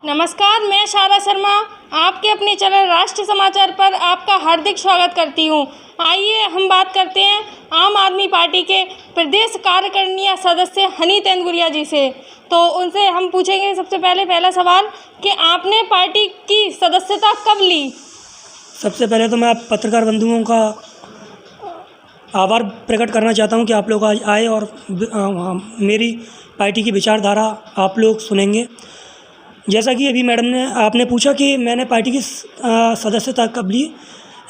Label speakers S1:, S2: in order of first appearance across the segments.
S1: नमस्कार, मैं शारा शर्मा आपके अपने चैनल राष्ट्र समाचार पर आपका हार्दिक स्वागत करती हूं। आइए हम बात करते हैं आम आदमी पार्टी के प्रदेश कार्यकारिणी सदस्य हनी तेंदुरिया जी से। तो उनसे हम पूछेंगे सबसे पहला सवाल कि आपने पार्टी की सदस्यता कब ली?
S2: सबसे पहले तो मैं आप पत्रकार बंधुओं का आभार प्रकट करना चाहता हूं कि आप लोग आज आए और मेरी पार्टी की विचारधारा आप लोग सुनेंगे। जैसा कि अभी मैडम ने आपने पूछा कि मैंने पार्टी की सदस्यता कब ली।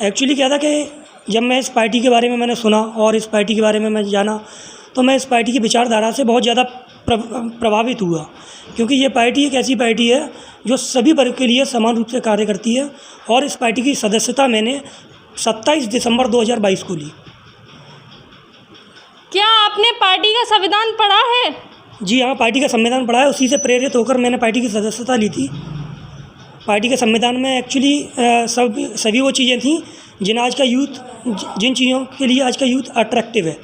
S2: एक्चुअली क्या था कि जब मैं इस पार्टी के बारे में मैंने सुना और इस पार्टी के बारे में मैं जाना तो मैं इस पार्टी की विचारधारा से बहुत ज़्यादा प्रभावित हुआ, क्योंकि ये पार्टी एक ऐसी पार्टी है जो सभी वर्ग के लिए समान रूप से कार्य करती है। और इस पार्टी की सदस्यता मैंने 27 दिसंबर 2022 को ली।
S1: क्या आपने पार्टी का संविधान पढ़ा है?
S2: जी हाँ, पार्टी का संविधान पढ़ा है, उसी से प्रेरित होकर मैंने पार्टी की सदस्यता ली थी। पार्टी के संविधान में एक्चुअली सभी वो चीज़ें थीं जिन चीज़ों के लिए आज का यूथ अट्रैक्टिव है।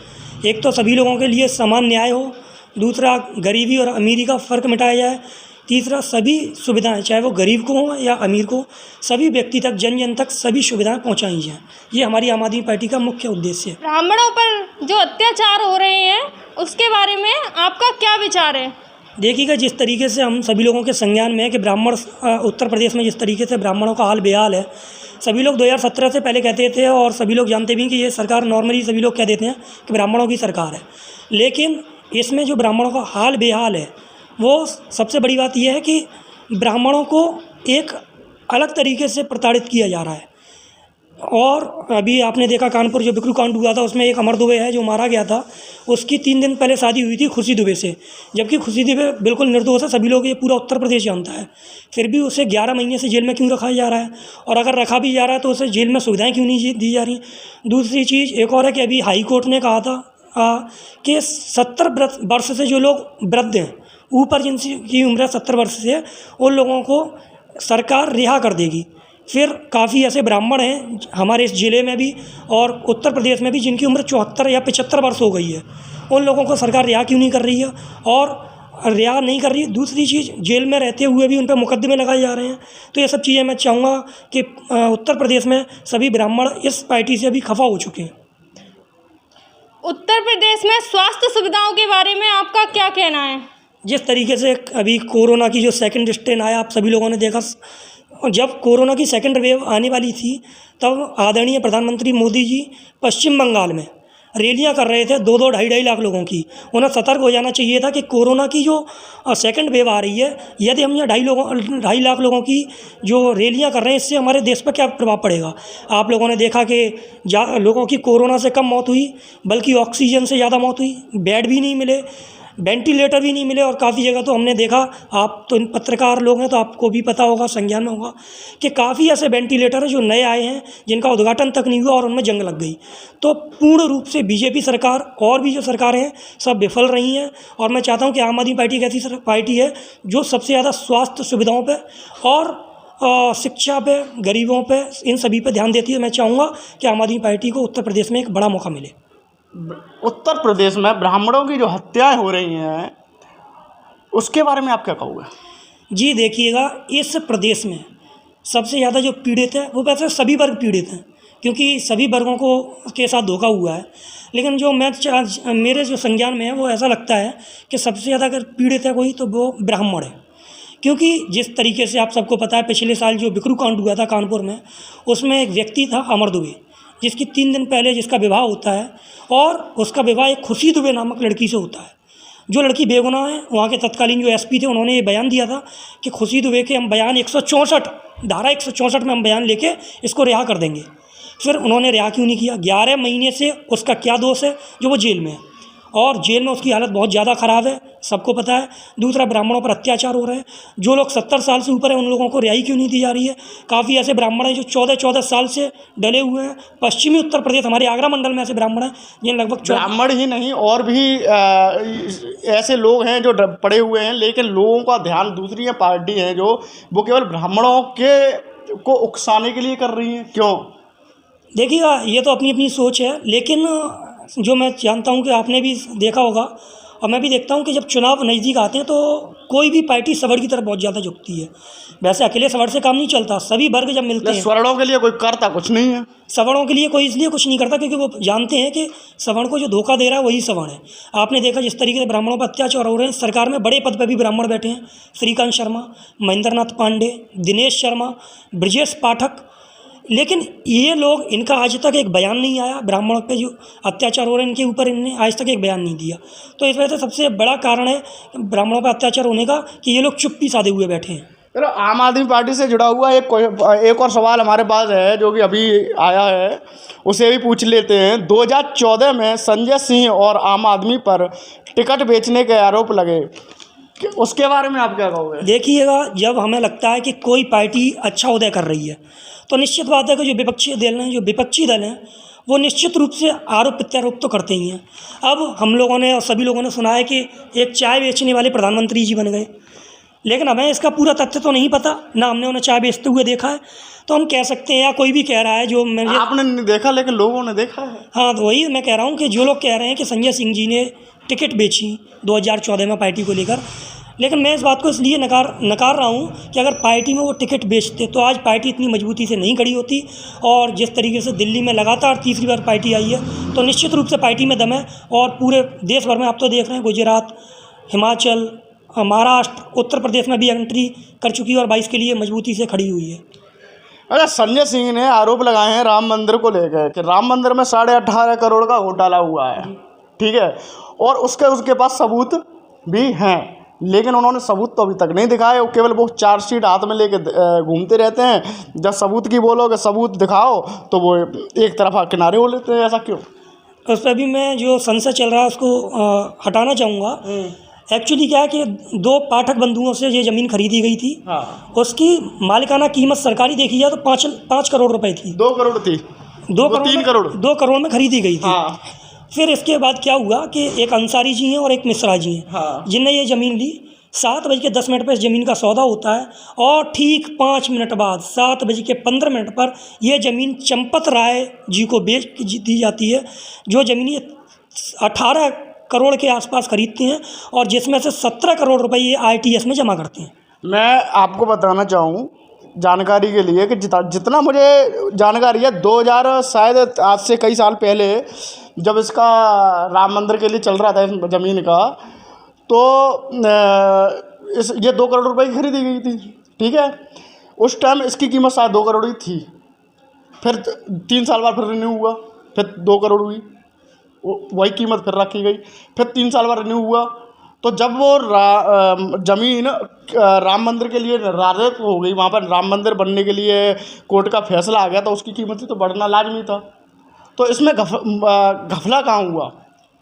S2: एक तो सभी लोगों के लिए समान न्याय हो, दूसरा गरीबी और अमीरी का फ़र्क मिटाया जाए, तीसरा सभी सुविधाएं चाहे वो गरीब को हो या अमीर को, सभी व्यक्ति तक जन जन तक सभी सुविधाएं पहुंचाई जाएं। ये हमारी आम आदमी पार्टी का मुख्य उद्देश्य है।
S1: ब्राह्मणों पर जो अत्याचार हो रहे हैं उसके बारे में आपका क्या विचार है?
S2: देखिएगा, जिस तरीके से हम सभी लोगों के संज्ञान में है कि ब्राह्मण उत्तर प्रदेश में जिस तरीके से ब्राह्मणों का हाल बेहाल है, सभी लोग 2017 से पहले कहते थे और सभी लोग जानते भी कि ये सरकार नॉर्मली सभी लोग कह देते हैं कि ब्राह्मणों की सरकार है, लेकिन इसमें जो ब्राह्मणों का हाल बेहाल है वो सबसे बड़ी बात यह है कि ब्राह्मणों को एक अलग तरीके से प्रताड़ित किया जा रहा है। और अभी आपने देखा कानपुर जो बिकरू कांड हुआ था उसमें एक अमर दुबे है जो मारा गया था, उसकी 3 दिन पहले शादी हुई थी खुशी दुबे से, जबकि खुशी दुबे बिल्कुल निर्दोष है, सभी लोग ये पूरा उत्तर प्रदेश जानता है। फिर भी उसे 11 महीने से जेल में क्यों रखा जा रहा है? और अगर रखा भी जा रहा है तो उसे जेल में सुविधाएँ क्यों नहीं दी जा रही? दूसरी चीज़ एक और है कि अभी हाई कोर्ट ने कहा था कि 70 वर्ष से जो लोग वृद्ध हैं, ऊपर जिनकी उम्र 70 वर्ष से है, उन लोगों को सरकार रिहा कर देगी। फिर काफ़ी ऐसे ब्राह्मण हैं हमारे इस ज़िले में भी और उत्तर प्रदेश में भी जिनकी उम्र 74 या 75 वर्ष हो गई है, उन लोगों को सरकार रिहा क्यों नहीं कर रही है? और रिहा नहीं कर रही। दूसरी चीज़, जेल में रहते हुए भी उन पर मुकदमे लगाए जा रहे हैं। तो ये सब चीज़ें मैं चाहूँगा कि उत्तर प्रदेश में सभी ब्राह्मण इस पार्टी से अभी खफा हो चुके हैं।
S1: उत्तर प्रदेश में स्वास्थ्य सुविधाओं के बारे में आपका क्या कहना है?
S2: जिस तरीके से अभी कोरोना की जो सेकंड स्ट्रेन आया, आप सभी लोगों ने देखा, जब कोरोना की सेकंड वेव आने वाली थी तब आदरणीय प्रधानमंत्री मोदी जी पश्चिम बंगाल में रैलियां कर रहे थे 2-2, 2.5 लाख लोगों की। उन्हें सतर्क हो जाना चाहिए था कि कोरोना की जो सेकंड वेव आ रही है, यदि हम यहाँ 2.5 लाख लोगों की जो रैलियां कर रहे हैं, इससे हमारे देश पर क्या प्रभाव पड़ेगा। आप लोगों ने देखा कि लोगों की कोरोना से कम मौत हुई, बल्कि ऑक्सीजन से ज़्यादा मौत हुई, बेड भी नहीं मिले, वेंटिलेटर भी नहीं मिले। और काफ़ी जगह तो हमने देखा, आप तो पत्रकार लोग हैं तो आपको भी पता होगा, संज्ञान में होगा कि काफ़ी ऐसे वेंटिलेटर हैं जो नए आए हैं जिनका उद्घाटन तक नहीं हुआ और उनमें जंग लग गई। तो पूर्ण रूप से बीजेपी सरकार और भी जो सरकारें हैं सब विफल रही हैं। और मैं चाहता हूं कि आम आदमी पार्टी एक ऐसी पार्टी है जो सबसे ज़्यादा स्वास्थ्य सुविधाओं पर और शिक्षा पे, गरीबों पे, इन सभी पे ध्यान देती है। मैं चाहूँगा कि आम आदमी पार्टी को उत्तर प्रदेश में एक बड़ा मौका मिले।
S3: उत्तर प्रदेश में ब्राह्मणों की जो हत्याएं हो रही हैं उसके बारे में आप क्या कहोगे? जी
S2: देखिएगा, इस प्रदेश में सबसे ज़्यादा जो पीड़ित है वो वैसे सभी वर्ग पीड़ित हैं, क्योंकि सभी वर्गों को के साथ धोखा हुआ है। लेकिन जो मेरे जो संज्ञान में है वो ऐसा लगता है कि सबसे ज़्यादा अगर पीड़ित है कोई तो वो ब्राह्मण है। क्योंकि जिस तरीके से आप सबको पता है, पिछले साल जो बिकरू कांड हुआ था कानपुर में, उसमें एक व्यक्ति था अमर दुबे, जिसकी 3 दिन पहले जिसका विवाह होता है और उसका विवाह एक खुशी दुबे नामक लड़की से होता है। जो लड़की बेगुनाह है, वहाँ के तत्कालीन जो एसपी थे उन्होंने ये बयान दिया था कि खुशी दुबे के हम बयान 164 धारा 164 में हम बयान लेके इसको रिहा कर देंगे। फिर उन्होंने रिहा क्यों नहीं किया? 11 महीने से उसका क्या दोष है जो वो जेल में है, और जेल में उसकी हालत बहुत ज़्यादा ख़राब है, सबको पता है। दूसरा, ब्राह्मणों पर अत्याचार हो रहे हैं। जो लोग 70 साल से ऊपर हैं उन लोगों को रिहाई क्यों नहीं दी जा रही है? काफ़ी ऐसे ब्राह्मण हैं जो 14-14 साल से डले हुए हैं। पश्चिमी उत्तर प्रदेश, हमारे आगरा मंडल में ऐसे ब्राह्मण हैं जिन लगभग
S3: ब्राह्मण ही नहीं और भी ऐसे लोग हैं जो पड़े हुए हैं, लेकिन लोगों का ध्यान दूसरी पार्टी है जो वो केवल ब्राह्मणों को उकसाने के लिए कर रही है। क्यों?
S2: देखिएगा, ये तो अपनी अपनी सोच है, लेकिन जो मैं जानता हूँ कि आपने भी देखा होगा और मैं भी देखता हूँ कि जब चुनाव नज़दीक आते हैं तो कोई भी पार्टी सवर्ण की तरफ बहुत ज़्यादा झुकती है। वैसे अकेले सवर्ण से काम नहीं चलता, सभी वर्ग जब मिलते हैं।
S3: सवर्णों के लिए कोई करता कुछ नहीं है।
S2: सवर्णों के लिए कोई इसलिए कुछ नहीं करता क्योंकि वो जानते हैं कि सवर्ण को जो धोखा दे रहा है वही सवर्ण है। आपने देखा जिस तरीके से ब्राह्मणों पर अत्याचार हो रहे हैं, सरकार में बड़े पद पर भी ब्राह्मण बैठे हैं, श्रीकांत शर्मा, महेंद्र नाथ पांडे, दिनेश शर्मा, ब्रजेश पाठक, लेकिन ये लोग, इनका आज तक एक बयान नहीं आया। ब्राह्मणों पे जो अत्याचार हो रहे हैं इनके ऊपर इन्होंने आज तक एक बयान नहीं दिया। तो इस वजह से सबसे बड़ा कारण है ब्राह्मणों पर अत्याचार होने का कि ये लोग चुप्पी साधे हुए बैठे हैं।
S3: चलो, आम आदमी पार्टी से जुड़ा हुआ एक और सवाल हमारे पास है जो कि अभी आया है, उसे भी पूछ लेते हैं। 2014 में संजय सिंह और आम आदमी पर टिकट बेचने के आरोप लगे, उसके बारे में आप क्या कहोगे?
S2: देखिएगा, जब हमें लगता है कि कोई पार्टी अच्छा उदय कर रही है तो निश्चित बात है कि जो विपक्षी दल हैं वो निश्चित रूप से आरोप प्रत्यारोप तो करते ही हैं। अब हम लोगों ने और सभी लोगों ने सुना है कि एक चाय बेचने वाले प्रधानमंत्री जी बन गए, लेकिन हमें इसका पूरा तथ्य तो नहीं पता, ना हमने उन्हें चाय बेचते हुए देखा है। तो हम कह सकते हैं, या कोई भी कह रहा है जो मैंने,
S3: आपने नहीं देखा लेकिन लोगों ने देखा है।
S2: हाँ, तो वही मैं कह रहा हूँ कि जो लोग कह रहे हैं कि संजय सिंह जी ने टिकट बेची 2014 में पार्टी को लेकर, लेकिन मैं इस बात को इसलिए नकार रहा हूँ कि अगर पार्टी में वो टिकट बेचते तो आज पार्टी इतनी मजबूती से नहीं खड़ी होती। और जिस तरीके से दिल्ली में लगातार तीसरी बार पार्टी आई है तो निश्चित रूप से पार्टी में दम है। और पूरे देश भर में आप तो देख रहे हैं, गुजरात, हिमाचल, महाराष्ट्र, उत्तर प्रदेश में भी एंट्री कर चुकी है और 22 के लिए मजबूती से खड़ी हुई है।
S3: अच्छा, संजय सिंह ने आरोप लगाए हैं राम मंदिर को लेकर कि राम मंदिर में 18.5 करोड़ का घोटाला हुआ है, ठीक है, और उसके पास सबूत भी हैं, लेकिन उन्होंने सबूत तो अभी तक नहीं दिखाए। वो केवल वो चार्जशीट हाथ में लेके घूमते रहते हैं। जब सबूत की बोलोगे, सबूत दिखाओ, तो वो एक तरफा किनारे हो लेते हैं। ऐसा क्यों?
S2: उस पर भी मैं जो संसद चल रहा है उसको हटाना चाहूँगा। एक्चुअली क्या है कि 2 पाठक बंधुओं से ये ज़मीन खरीदी गई थी।
S3: हाँ।
S2: उसकी मालिकाना कीमत सरकारी देखी जाए तो 5 करोड़ रुपए थी।
S3: 2 करोड़ थी।
S2: 3 करोड़ 2 करोड़ में खरीदी गई थी।
S3: हाँ।
S2: फिर इसके बाद क्या हुआ कि एक अंसारी जी हैं और एक मिश्रा जी हैं,
S3: हाँ,
S2: जिनने ये ज़मीन ली। 7:10 पर इस ज़मीन का सौदा होता है और ठीक 5 मिनट बाद 7:15 पर यह ज़मीन चंपत राय जी को बेच दी जाती है, जो ज़मीन ये 18 करोड़ के आसपास खरीदते हैं और जिसमें से 17 करोड़ रुपए ये ITS में जमा करते हैं।
S3: मैं आपको बताना चाहूँ जानकारी के लिए कि जितना मुझे जानकारी है, 2000 शायद आज से कई साल पहले जब इसका राम मंदिर के लिए चल रहा था इस ज़मीन का, तो ये 2 करोड़ रुपए की खरीदी गई थी, ठीक है। उस टाइम इसकी कीमत शायद 2 करोड़ ही थी। फिर 3 साल बाद फिर रिन्यू हुआ, फिर 2 करोड़ हुई, वही कीमत फिर रखी गई। फिर 3 साल बाद रिन्यू हुआ, तो जब वो ज़मीन राम मंदिर के लिए निर्धारित हो गई, वहाँ पर राम मंदिर बनने के लिए कोर्ट का फैसला आ गया, तो उसकी कीमत तो बढ़ना लाजमी था। तो इसमें घपला कहाँ हुआ?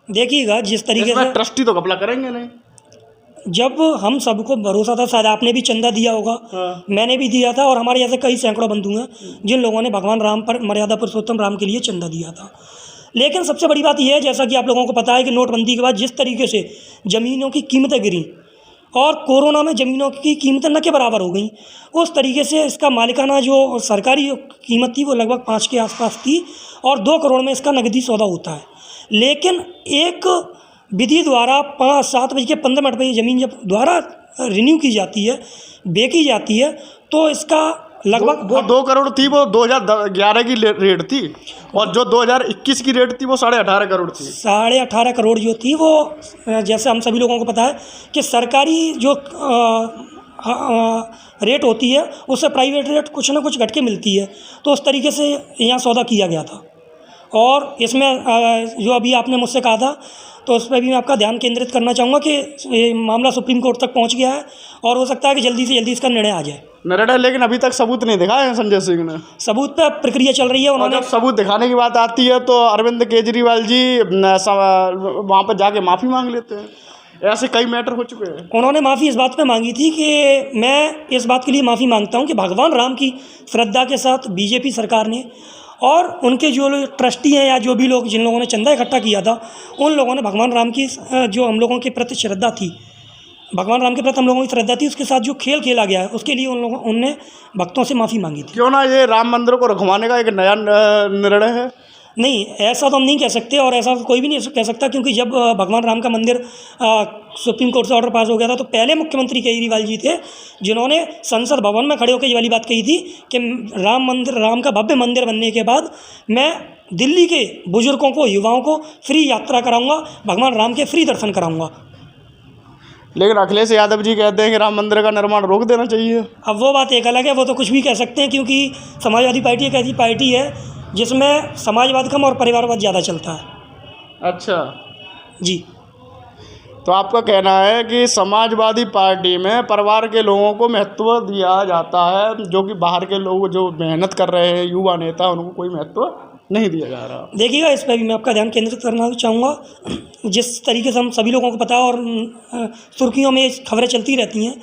S2: देखिएगा, जिस तरीके से
S3: ट्रस्टी तो घपला करेंगे नहीं।
S2: जब हम सबको भरोसा था, शायद आपने भी चंदा दिया होगा,
S3: हाँ।
S2: मैंने भी दिया था, और हमारे ऐसे कई सैकड़ों बंधु हैं जिन लोगों ने भगवान राम पर, मर्यादा पुरुषोत्तम राम के लिए चंदा दिया था। लेकिन सबसे बड़ी बात यह है, जैसा कि आप लोगों को पता है कि नोटबंदी के बाद जिस तरीके से ज़मीनों की कीमतें गिरी और कोरोना में ज़मीनों की कीमतें न के बराबर हो गई, उस तरीके से इसका मालिकाना जो सरकारी कीमत थी वो लगभग 5 के आसपास थी और 2 करोड़ में इसका नकदी सौदा होता है। लेकिन एक विधि द्वारा 7:15 पर ये ज़मीन जब दोबारा रिन्यू की जाती है, बेची जाती है, तो इसका लगभग
S3: वो 2 करोड़ थी, वो 2011 की रेट थी, और जो 2021 की रेट थी वो 18.5 करोड़ थी।
S2: 18.5 करोड़ जो थी वो, जैसे हम सभी लोगों को पता है कि सरकारी जो रेट होती है उससे प्राइवेट रेट कुछ ना कुछ घट के मिलती है, तो उस तरीके से यहाँ सौदा किया गया था। और इसमें जो अभी आपने मुझसे कहा था, तो उस पर भी मैं आपका ध्यान केंद्रित करना चाहूँगा कि ये मामला सुप्रीम कोर्ट तक पहुँच गया है और हो सकता है कि जल्दी से जल्दी इसका निर्णय आ जाए।
S3: निर्णय, लेकिन अभी तक सबूत नहीं दिखाए हैं संजय सिंह ने।
S2: सबूत पे प्रक्रिया चल रही है। उन्होंने,
S3: जब सबूत दिखाने की बात आती है तो अरविंद केजरीवाल जी वहाँ पर जाके माफ़ी मांग लेते हैं। ऐसे कई मैटर हो चुके हैं।
S2: उन्होंने माफ़ी इस बात पे मांगी थी कि मैं इस बात के लिए माफ़ी मांगता हूँ कि भगवान राम की श्रद्धा के साथ बीजेपी सरकार ने और उनके जो लोग ट्रस्टी हैं या जो भी लोग, जिन लोगों ने चंदा इकट्ठा किया था, उन लोगों ने भगवान राम की जो हम लोगों के प्रति श्रद्धा थी, भगवान राम के प्रति हम लोगों की श्रद्धा थी, उसके साथ जो खेल खेला गया है उसके लिए उनने भक्तों से माफ़ी मांगी थी।
S3: क्यों ना ये राम मंदिर को रखवाने का एक नया निर्णय है।
S2: नहीं, ऐसा तो हम नहीं कह सकते और ऐसा तो कोई भी नहीं कह सकता, क्योंकि जब भगवान राम का मंदिर सुप्रीम कोर्ट से ऑर्डर पास हो गया था तो पहले मुख्यमंत्री केजरीवाल जी थे जिन्होंने संसद भवन में खड़े होकर ये वाली बात कही थी कि राम का भव्य मंदिर बनने के बाद मैं दिल्ली के बुजुर्गों को, युवाओं को फ्री यात्रा कराऊंगा, भगवान राम के फ्री दर्शन कराऊंगा।
S3: लेकिन अखिलेश यादव जी कहते हैं कि राम मंदिर का निर्माण रोक देना चाहिए।
S2: अब वो बात एक अलग है, वो तो कुछ भी कह सकते हैं, क्योंकि समाजवादी पार्टी एक ऐसी पार्टी है जिसमें समाजवाद कम और परिवारवाद ज़्यादा चलता है।
S3: अच्छा
S2: जी।
S3: तो आपका कहना है कि समाजवादी पार्टी में परिवार के लोगों को महत्व दिया जाता है, जो कि बाहर के लोग जो मेहनत कर रहे हैं युवा नेता उनको कोई महत्व नहीं दिया जा रहा।
S2: देखिएगा, इस पर भी मैं आपका ध्यान केंद्रित करना चाहूँगा। जिस तरीके से हम सभी लोगों को पता है और सुर्खियों में खबरें चलती रहती हैं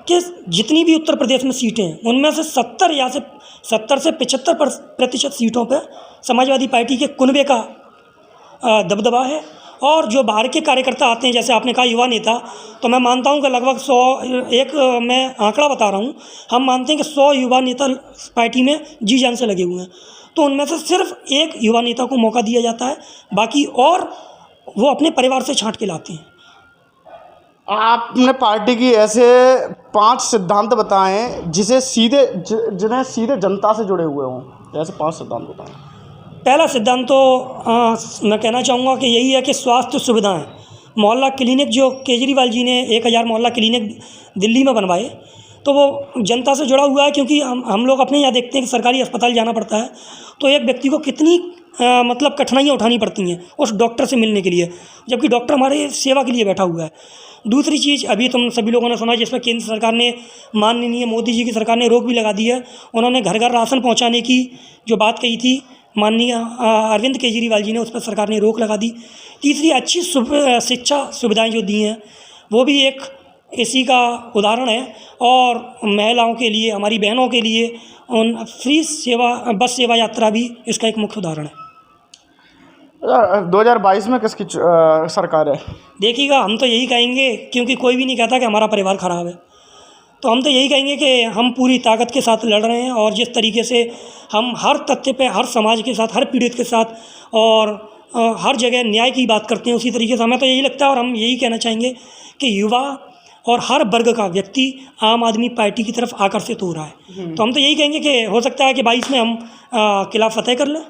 S2: कि जितनी भी उत्तर प्रदेश में सीटें हैं उनमें से 70 से 75% सीटों पर समाजवादी पार्टी के कुनबे का दबदबा है। और जो बाहर के कार्यकर्ता आते हैं, जैसे आपने कहा युवा नेता, तो मैं मानता हूं कि लगभग 100, मैं आंकड़ा बता रहा हूं, हम मानते हैं कि 100 युवा नेता पार्टी में जी जान से लगे हुए हैं। तो उनमें से सिर्फ एक युवा नेता को मौका दिया जाता है, बाकी और वो अपने परिवार से छांट के लाते हैं।
S3: आपने पार्टी की ऐसे 5 सिद्धांत बताएं जिन्हें सीधे जनता से जुड़े हुए हों। ऐसे 5 सिद्धांत बताएं।
S2: पहला सिद्धांत तो मैं कहना चाहूँगा कि यही है कि स्वास्थ्य सुविधाएं, मोहल्ला क्लिनिक जो केजरीवाल जी ने 1000 मोहल्ला क्लिनिक दिल्ली में बनवाए, तो वो जनता से जुड़ा हुआ है। क्योंकि हम लोग अपने यहाँ देखते हैं कि सरकारी अस्पताल जाना पड़ता है तो एक व्यक्ति को कितनी मतलब कठिनाइयाँ उठानी पड़ती हैं उस डॉक्टर से मिलने के लिए, जबकि डॉक्टर हमारे सेवा के लिए बैठा हुआ है। दूसरी चीज़, अभी तुम सभी लोगों ने सुना जिसमें केंद्र सरकार ने, माननीय मोदी जी की सरकार ने रोक भी लगा दी है। उन्होंने घर घर राशन पहुँचाने की जो बात कही थी माननीय अरविंद केजरीवाल जी ने, उस पर सरकार ने रोक लगा दी। तीसरी, अच्छी शिक्षा सुविधाएं जो दी हैं वो भी एक इसी का उदाहरण है। और महिलाओं के लिए, हमारी बहनों के लिए उन फ्री सेवा, बस सेवा यात्रा भी इसका एक मुख्य उदाहरण है।
S3: 2022 में किसकी सरकार है?
S2: देखिएगा, हम तो यही कहेंगे, क्योंकि कोई भी नहीं कहता कि हमारा परिवार ख़राब है, तो हम तो यही कहेंगे कि हम पूरी ताकत के साथ लड़ रहे हैं। और जिस तरीके से हम हर तथ्य पे, हर समाज के साथ, हर पीड़ित के साथ और हर जगह न्याय की बात करते हैं, उसी तरीके से हमें तो यही लगता है। और हम यही कहना चाहेंगे कि युवा और हर वर्ग का व्यक्ति आम आदमी पार्टी की तरफ आकर्षित हो रहा है। तो हम तो यही कहेंगे कि हो सकता है कि 22 में हम किला फतेह कर लें।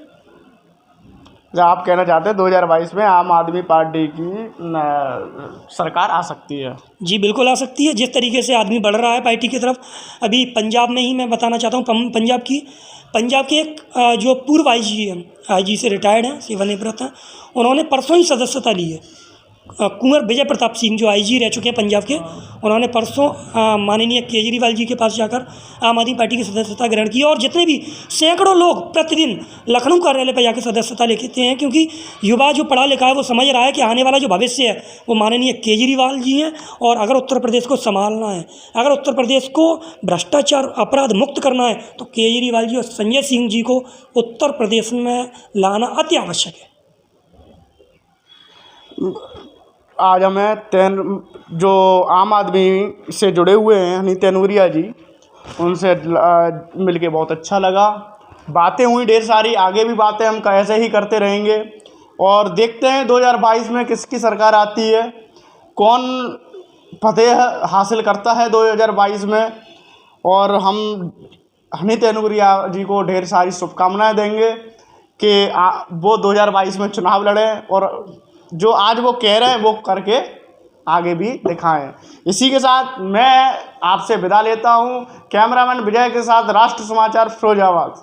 S3: आप कहना चाहते हैं 2022 में आम आदमी पार्टी की सरकार आ सकती है?
S2: जी बिल्कुल आ सकती है। जिस तरीके से आदमी बढ़ रहा है पार्टी की तरफ, अभी पंजाब में ही मैं बताना चाहता हूँ, पंजाब के एक जो पूर्व IG से रिटायर्ड हैं, सेवानिवृत्त हैं, उन्होंने परसों ही सदस्यता ली है। कुंवर विजय प्रताप सिंह जो IG रह चुके हैं पंजाब के, उन्होंने परसों माननीय केजरीवाल जी के पास जाकर आम आदमी पार्टी की सदस्यता ग्रहण की। और जितने भी सैकड़ों लोग प्रतिदिन लखनऊ कार्यालय पर जाकर सदस्यता लेते हैं, क्योंकि युवा जो पढ़ा लिखा है वो समझ रहा है कि आने वाला जो भविष्य है वो माननीय केजरीवाल जी हैं। और अगर उत्तर प्रदेश को संभालना है, अगर उत्तर प्रदेश को भ्रष्टाचार अपराध मुक्त करना है, तो केजरीवाल जी और संजय सिंह जी को उत्तर प्रदेश में लाना अति आवश्यक है।
S3: आज हमें जो आम आदमी से जुड़े हुए हैं हनी तैनूरिया जी, उनसे मिलके बहुत अच्छा लगा। बातें हुई ढेर सारी, आगे भी बातें हम ऐसे ही करते रहेंगे। और देखते हैं 2022 में किसकी सरकार आती है, कौन फतेह हासिल करता है 2022 में। और हम हनी तैनूरिया जी को ढेर सारी शुभकामनाएं देंगे कि वो 2022 में चुनाव लड़ें और जो आज वो कह रहे हैं वो करके आगे भी दिखाएं। इसी के साथ मैं आपसे विदा लेता हूं। कैमरामैन विजय के साथ राष्ट्र समाचार फिरोजाबाद।